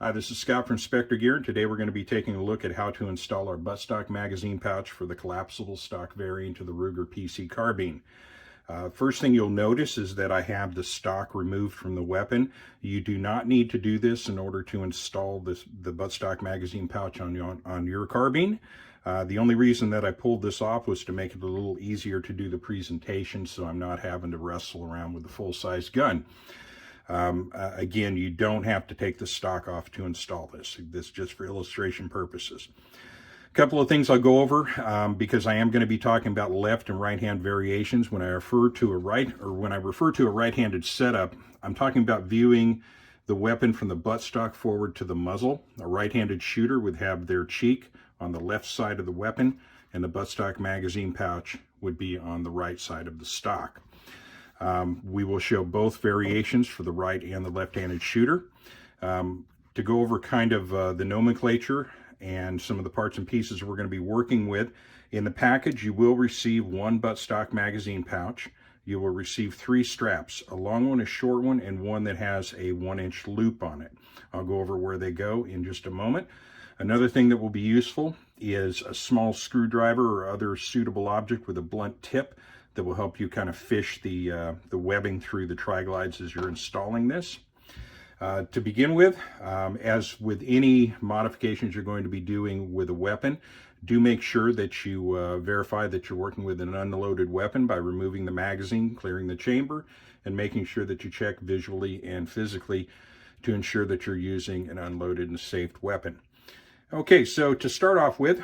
Hi, this is Scott from Specter Gear, and today we're going to be taking a look at how to install our buttstock magazine pouch for the collapsible stock variant of the Ruger PC Carbine. First thing you'll notice is that I have the stock removed from the weapon. You do not need to do this in order to install the buttstock magazine pouch on your carbine. The only reason that I pulled this off was to make it a little easier to do the presentation, so I'm not having to wrestle around with the full-size gun. Again, you don't have to take the stock off to install this. This is just for illustration purposes. A couple of things I'll go over because I am going to be talking about left and right hand variations. When I refer to a right-handed setup, I'm talking about viewing the weapon from the buttstock forward to the muzzle. A right-handed shooter would have their cheek on the left side of the weapon, and the buttstock magazine pouch would be on the right side of the stock. We will show both variations for the right and the left-handed shooter. To go over kind of the nomenclature and some of the parts and pieces we're going to be working with, in the package you will receive one buttstock magazine pouch. You will receive 3 straps, a long one, a short one, and one that has a 1-inch loop on it. I'll go over where they go in just a moment. Another thing that will be useful is a small screwdriver or other suitable object with a blunt tip that will help you kind of fish the webbing through the tri-glides as you're installing this. To begin with, as with any modifications you're going to be doing with a weapon, do make sure that you verify that you're working with an unloaded weapon by removing the magazine, clearing the chamber, and making sure that you check visually and physically to ensure that you're using an unloaded and safe weapon. Okay, so to start off with,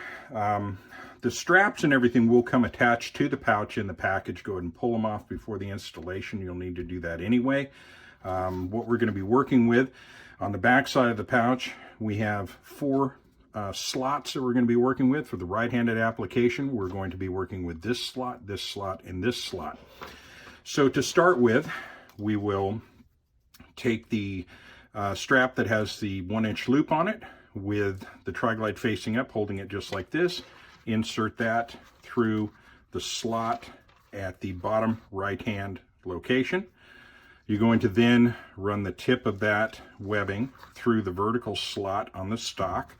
the straps and everything will come attached to the pouch in the package. Go ahead and pull them off before the installation. You'll need to do that anyway. What we're going to be working with on the back side of the pouch, we have 4 slots that we're going to be working with. For the right-handed application, we're going to be working with this slot, and this slot. So to start with, we will take the strap that has the 1-inch loop on it with the tri-glide facing up, holding it just like this. Insert that through the slot at the bottom right-hand location. You're going to then run the tip of that webbing through the vertical slot on the stock.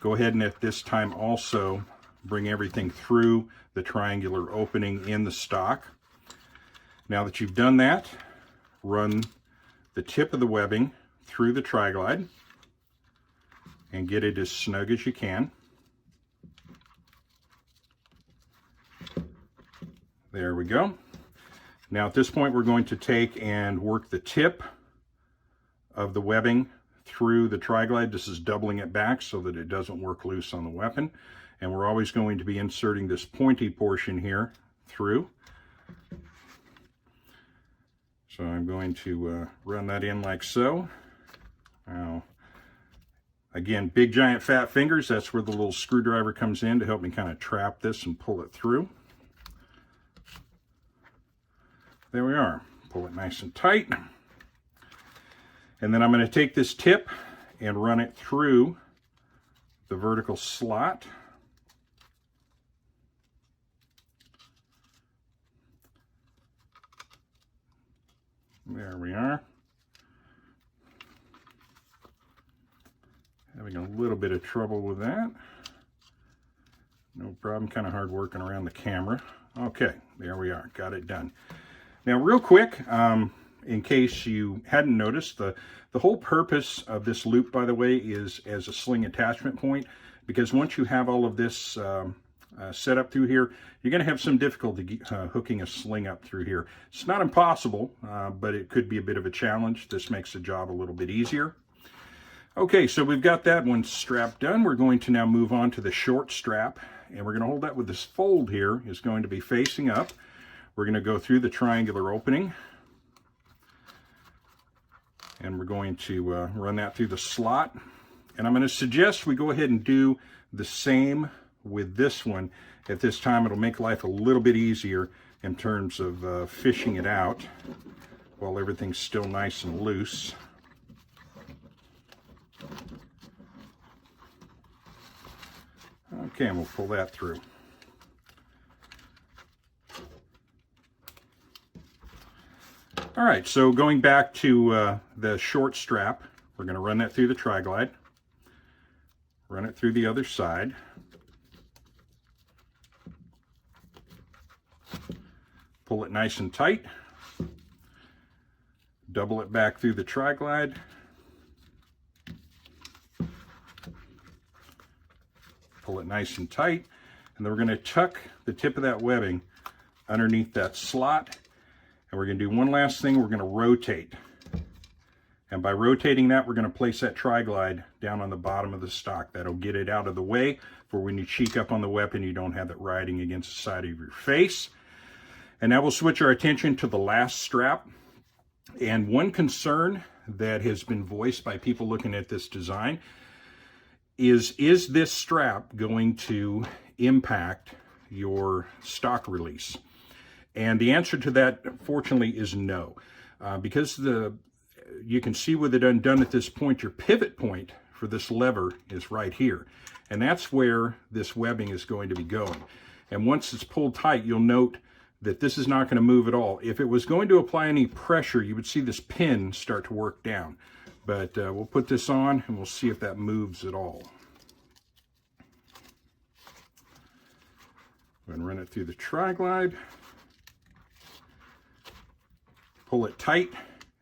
Go ahead and at this time also bring everything through the triangular opening in the stock. Now that you've done that, run the tip of the webbing through the tri-glide and get it as snug as you can. There we go. Now at this point we're going to take and work the tip of the webbing through the tri-glide. This is doubling it back so that it doesn't work loose on the weapon. And we're always going to be inserting this pointy portion here through. So I'm going to run that in like so. Now, again, big giant fat fingers, that's where the little screwdriver comes in to help me kind of trap this and pull it through. There we are. Pull it nice and tight. And then I'm going to take this tip and run it through the vertical slot. There we are. Having a little bit of trouble with that. No problem, kind of hard working around the camera. Okay, there we are, got it done. Now real quick, in case you hadn't noticed, the whole purpose of this loop, by the way, is as a sling attachment point, because once you have all of this set up through here, you're going to have some difficulty hooking a sling up through here. It's not impossible, but it could be a bit of a challenge. This makes the job a little bit easier. Okay, so we've got that one strap done. We're going to now move on to the short strap, and we're going to hold that with this fold here is going to be facing up. We're going to go through the triangular opening, and we're going to run that through the slot. And I'm going to suggest we go ahead and do the same with this one. At this time, it'll make life a little bit easier in terms of fishing it out while everything's still nice and loose. Okay, and we'll pull that through. All right, so going back to the short strap, We're going to run that through the tri-glide, run it through the other side, pull it nice and tight, double it back through the tri-glide, pull it nice and tight, and then we're going to tuck the tip of that webbing underneath that slot, and we're going to do one last thing. We're going to rotate, and by rotating that, we're going to place that tri-glide down on the bottom of the stock. That'll get it out of the way for when you cheek up on the weapon, you don't have it riding against the side of your face. And now we'll switch our attention to the last strap. And one concern that has been voiced by people looking at this design is this strap going to impact your stock release? And the answer to that, fortunately, is no. Because you can see with it undone at this point, your pivot point for this lever is right here. And that's where this webbing is going to be going. And once it's pulled tight, you'll note that this is not going to move at all. If it was going to apply any pressure, you would see this pin start to work down. But we'll put this on and we'll see if that moves at all. I'm going to run it through the tri-glide, pull it tight,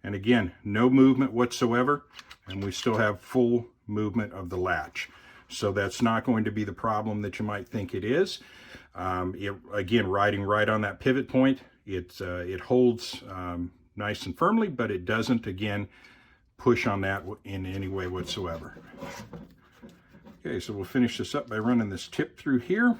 and again, no movement whatsoever, and we still have full movement of the latch. So that's not going to be the problem that you might think it is. Again, riding right on that pivot point, it holds nice and firmly, but it doesn't, again, push on that in any way whatsoever. Okay, so we'll finish this up by running this tip through here.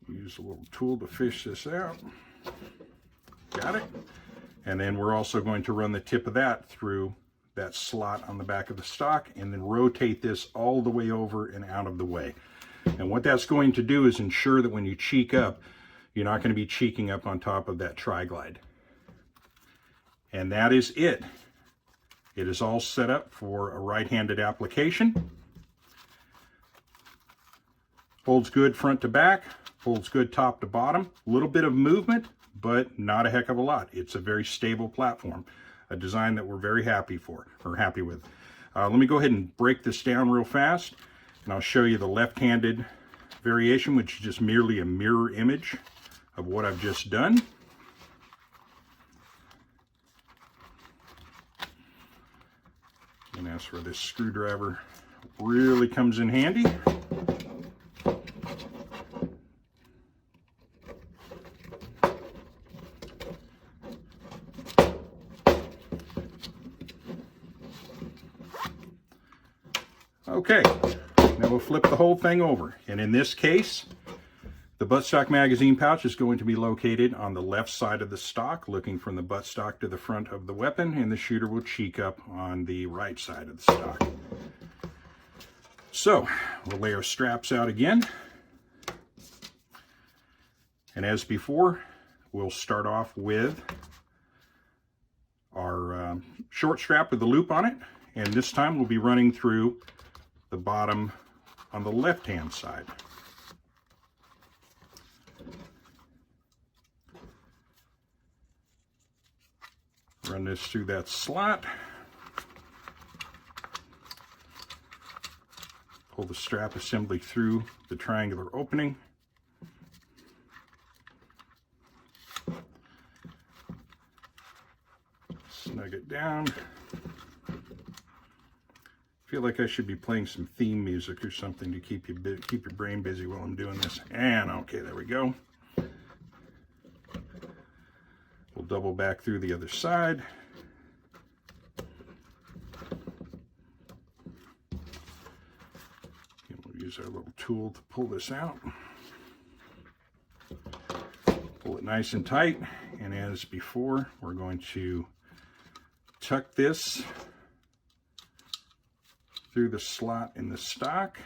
Use a little tool to fish this out. Got it. And then we're also going to run the tip of that through that slot on the back of the stock and then rotate this all the way over and out of the way. And what that's going to do is ensure that when you cheek up, you're not going to be cheeking up on top of that tri-glide. And that is it. It is all set up for a right-handed application. Holds good front to back, holds good top to bottom. A little bit of movement, but not a heck of a lot. It's a very stable platform, a design that we're very happy with. Let me go ahead and break this down real fast, and I'll show you the left-handed variation, which is just merely a mirror image of what I've just done. And that's where this screwdriver really comes in handy. Okay, now we'll flip the whole thing over. And in this case, the buttstock magazine pouch is going to be located on the left side of the stock, looking from the buttstock to the front of the weapon, and the shooter will cheek up on the right side of the stock. So, we'll lay our straps out again. And as before, we'll start off with our short strap with the loop on it, and this time we'll be running through the bottom on the left-hand side. Run this through that slot. Pull the strap assembly through the triangular opening. Snug it down. Feel like I should be playing some theme music or something to keep your brain busy while I'm doing this. And okay, there we go. We'll double back through the other side. And we'll use our little tool to pull this out. Pull it nice and tight. And as before, we're going to tuck this through the slot in the stock.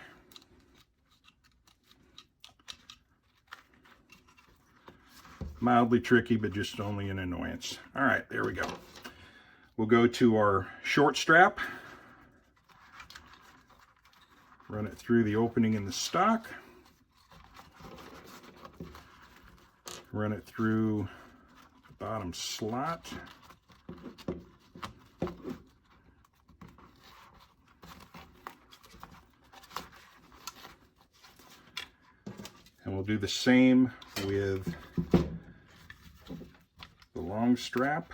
Mildly tricky, but just only an annoyance. All right, there we go. We'll go to our short strap. Run it through the opening in the stock. run it through the bottom slot. And we'll do the same with the long strap.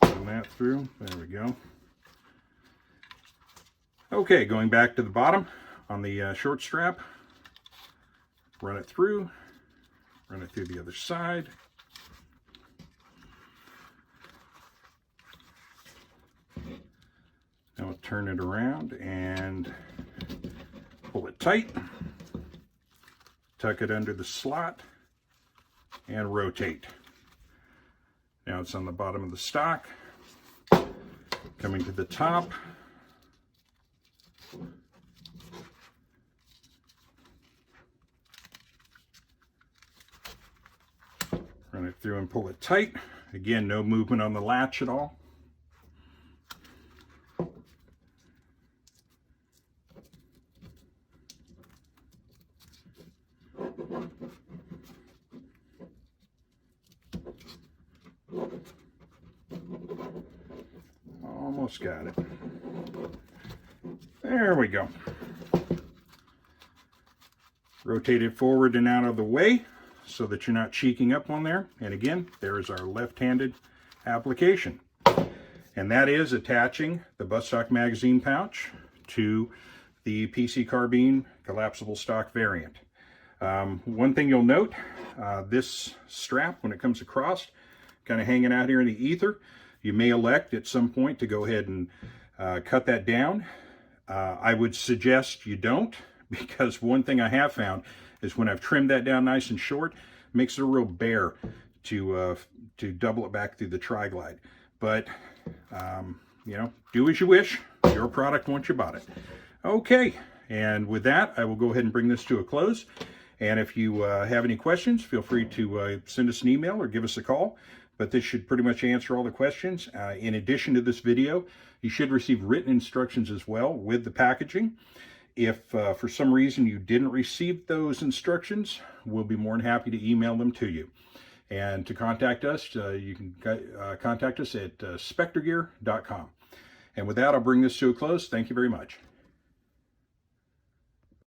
Run that through. There we go. Okay, going back to the bottom on the short strap. Run it through the other side. Now we'll turn it around and pull it tight, tuck it under the slot, and rotate. Now it's on the bottom of the stock, coming to the top. Run it through and pull it tight. Again, no movement on the latch at all. Almost got it. There we go. Rotate it forward and out of the way so that you're not cheeking up on there. And again, there's our left-handed application. And that is attaching the Buttstock magazine pouch to the PC Carbine collapsible stock variant. One thing you'll note, this strap, when it comes across, kind of hanging out here in the ether, you may elect at some point to go ahead and cut that down. I would suggest you don't, because one thing I have found is when I've trimmed that down nice and short, it makes it a real bear to double it back through the tri-glide. But, you know, do as you wish. Your product once you bought it. Okay, and with that, I will go ahead and bring this to a close. And if you have any questions, feel free to send us an email or give us a call. But this should pretty much answer all the questions. In addition to this video, you should receive written instructions as well with the packaging. If for some reason you didn't receive those instructions, we'll be more than happy to email them to you. And to contact us, you can contact us at spectergear.com. And with that, I'll bring this to a close. Thank you very much.